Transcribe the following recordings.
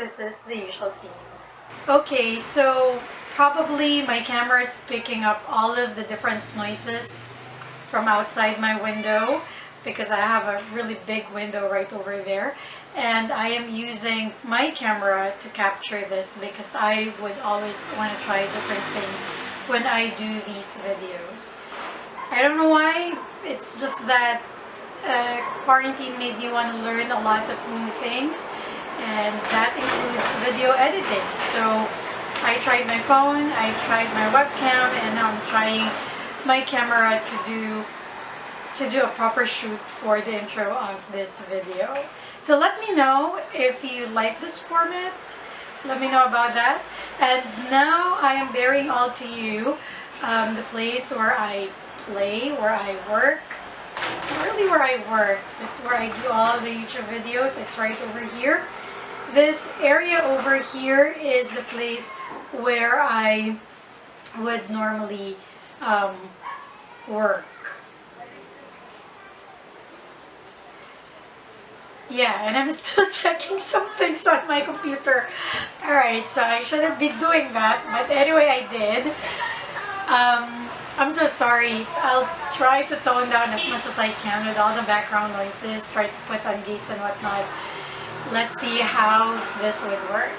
this is the usual scene. Okay, so probably my camera is picking up all of the different noises from outside my window because I have a really big window right over there, and I am using my camera to capture this because I would always want to try different things when I do these videos. I don't know why, it's just that quarantine made me want to learn a lot of new things, and that includes video editing. So I tried my phone, I tried my webcam, and now I'm trying my camera to do a proper shoot for the intro of this video. So let me know if you like this format. Let me know about that. And now I am bearing all to you the place where I play, where I work. Not really where I work, but where I do all the YouTube videos. It's right over here. This area over here is the place where I would normally work. Yeah, and I'm still checking some things on my computer. Alright, so I shouldn't be doing that, but anyway, I did. I'm so sorry. I'll try to tone down as much as I can with all the background noises, try to put on gates and whatnot. Let's see how this would work.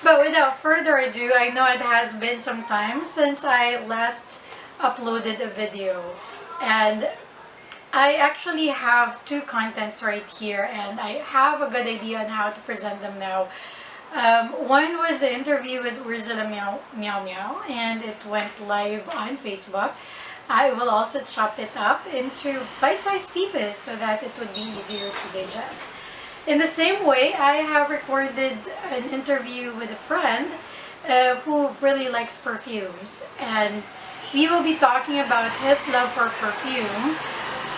But without further ado, I know it has been some time since I last uploaded a video, and I actually have two contents right here, and I have a good idea on how to present them now. One was the interview with Ursula Meow Meow, and it went live on Facebook. I will also chop it up into bite-sized pieces so that it would be easier to digest. In the same way, I have recorded an interview with a friend who really likes perfumes, and we will be talking about his love for perfume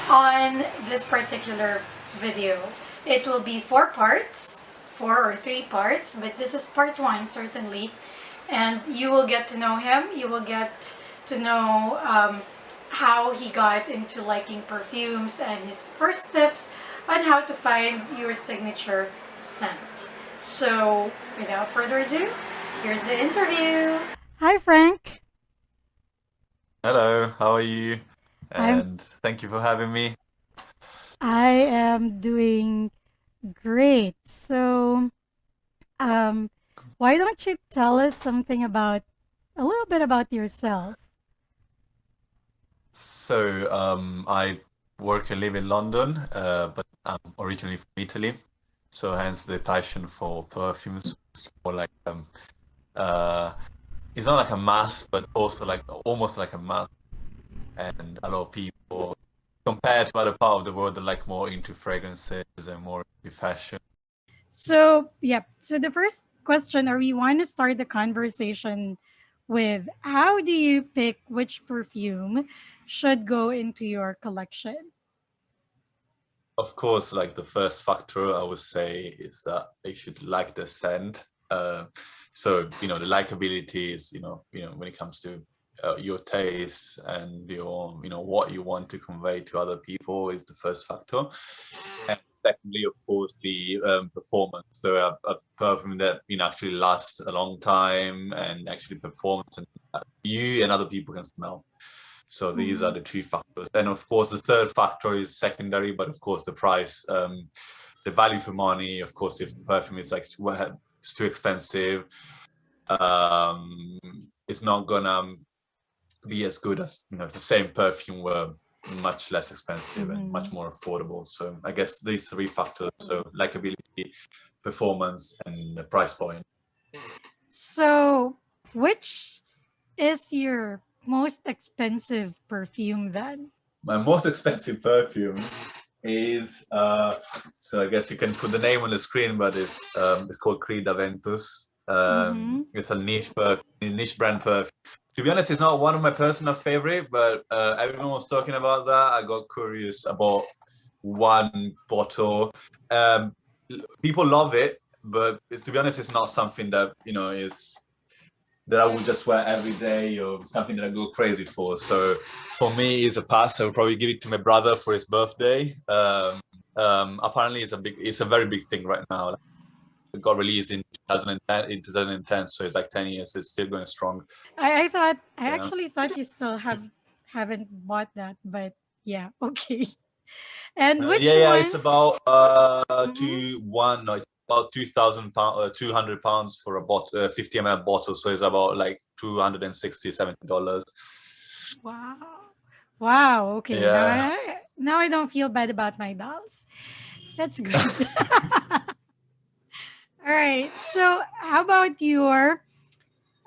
on this particular video. It will be 4 parts, 4 or 3 parts, but this is part 1 certainly, and you will get to know him. You will get to know how he got into liking perfumes and his first tips on how to find your signature scent. So without further ado, here's the interview. Hi Frank. Hello, how are you? I'm And thank you for having me. I am doing great. So why don't you tell us something about a little bit about yourself? So, I work and live in London, but I'm originally from Italy, so hence the passion for perfumes. Or like, uh, it's not like a mass, but also like almost like a mass. And a lot of people, compared to other part of the world, are like more into fragrances and more into fashion. So, yep. So the first question, or we want to start the conversation with, how do you pick which perfume should go into your collection? Of course, like the first factor I would say is that they should like the scent. So the likability is when it comes to your taste and your what you want to convey to other people is the first factor. And secondly, of course, the performance. So a perfume that actually lasts a long time and actually performs, and you and other people can smell. So these are the 2 factors. And of course, the third factor is secondary, but of course, the price, the value for money. Of course, if the perfume is like it's too expensive, it's not gonna be as good as if the same perfume were much less expensive and much more affordable. So I guess these 3 factors: so likability, performance, and the price point. So, which is your most expensive perfume then? My most expensive perfume is so I guess you can put the name on the screen, but it's called Creed Aventus. It's a niche brand perfume. To be honest, it's not one of my personal favorite, but everyone was talking about that. I got curious about one bottle. People love it, but to be honest, it's not something that is that I would just wear every day or something that I go crazy for. So for me, it's a pass. I would probably give it to my brother for his birthday. Apparently, it's a very big thing right now. It got released in 2010, in 2010, so it's like 10 years. It's still going strong. I Yeah. actually thought you still haven't bought that, but yeah, okay. And which Yeah, one? it's about Mhm. no, it's about 2,000 pounds, 200 pounds for a bottle, 50 ml bottle. So it's about like 260, $70. Wow. Wow, okay. Yeah. Now I don't feel bad about my dolls. That's good. All right. So, how about your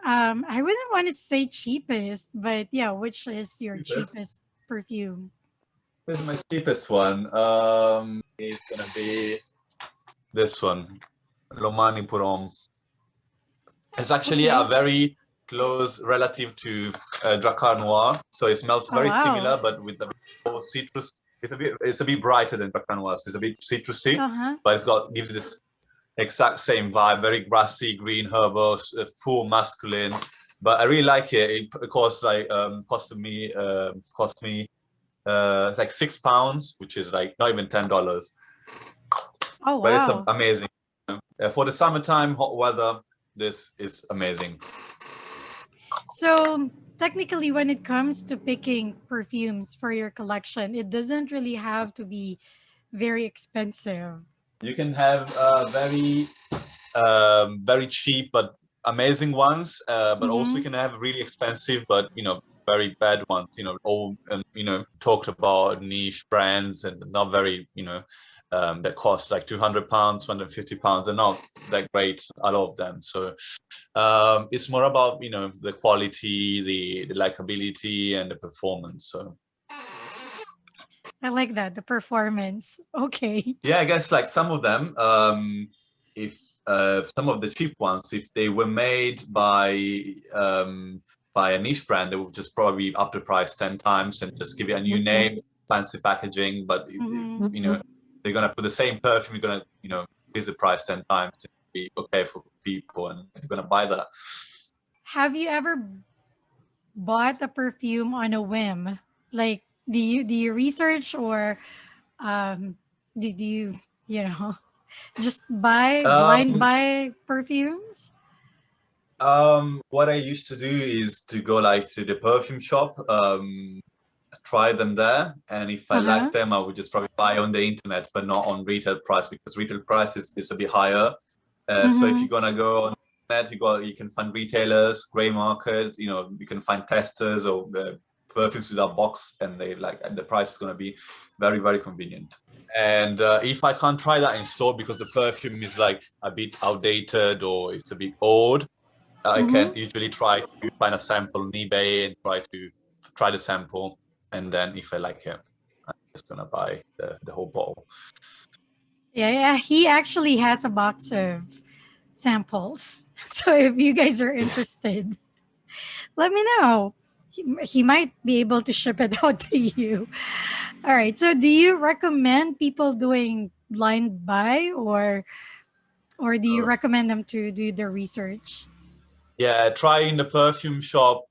I wouldn't want to say cheapest, but yeah, which is your Cheapest. cheapest perfume? This is my cheapest one. It's gonna be this one, Lomani Purom. It's actually a Okay. very close relative to Drakkar Noir, so it smells Oh very wow. similar, but with a bit more citrus. It's a bit brighter than Drakkar Noir, so it's a bit citrusy, Uh-huh. but gives this exact same vibe, very grassy, green, herbal, full masculine. But I really like it. It costs like cost me it's like £6, which is like not even $10, Oh but it's wow. amazing. For the summertime, hot weather, this is amazing. So, technically when it comes to picking perfumes for your collection, it doesn't really have to be very expensive. You can have very cheap but amazing ones, but also you Mhm. can have really expensive but very bad ones. All talked about niche brands and not very that cost like £200, £250. They're not that great, a lot of them. So it's more about the quality, the likability, and the performance. So I like that, the performance. Okay. yeah, I guess like some of them, if some of the cheap ones, if they were made by a niche brand, they would just probably up the price 10 times and just give it a new name, fancy packaging. But Mhm. they're gonna put the same perfume, you're gonna raise the price 10 times to be okay for people, and they're gonna buy that. Have you ever bought a perfume on a whim? Like, do you research, or do you you know just blind Um, buy perfumes? what I used to do is to go like to the perfume shop, try them there, and if I like Uh-huh. them, I would just probably buy on the internet, but not on retail price, because retail price is a bit higher. So if Mm-hmm. you're gonna go on net, you can find retailers, gray market. You can find testers or the perfumes without box, and and the price is gonna be very, very convenient. And if I can't try that in store because the perfume is like a bit outdated or it's a bit old, I can Mm-hmm. usually try to find a sample on eBay and try the sample, and then if I like it, I'm just gonna buy the whole bottle. Yeah, yeah. He actually has a box of samples. So if you guys are interested, let me know. He might be able to ship it out to you. All right. So do you recommend people doing blind buy, or do you Uh, recommend them to do the research? yeah, try in the perfume shop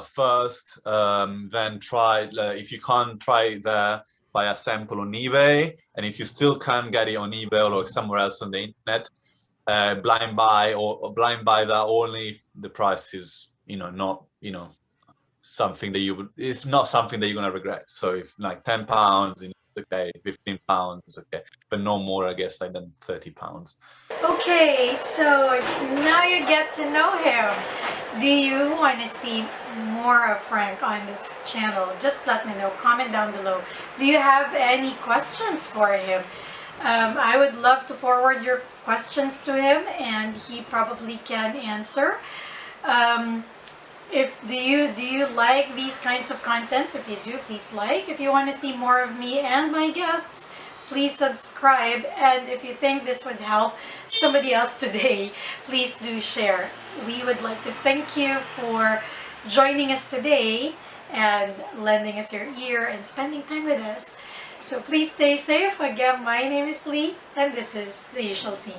first, then try if you can't try there, buy a sample on eBay, and if you still can't get it on eBay or somewhere else on the internet, blind buy or blind buy that only if the price is not something that it's not something that you're going to regret. So if like £10, okay, £15, okay, but no more, I guess, like than £30. Okay, so now you get to know him. Do you want to see more of Frank on this channel? Just let me know. Comment down below. Do you have any questions for him? I would love to forward your questions to him, and he probably can answer. Um, if do you like these kinds of contents? If you do, please like. If you want to see more of me and my guests, please subscribe. And if you think this would help somebody else today, please do share. We would like to thank you for joining us today and lending us your ear and spending time with us. So please stay safe. Again, my name is Lee, and this is The Usual Scene.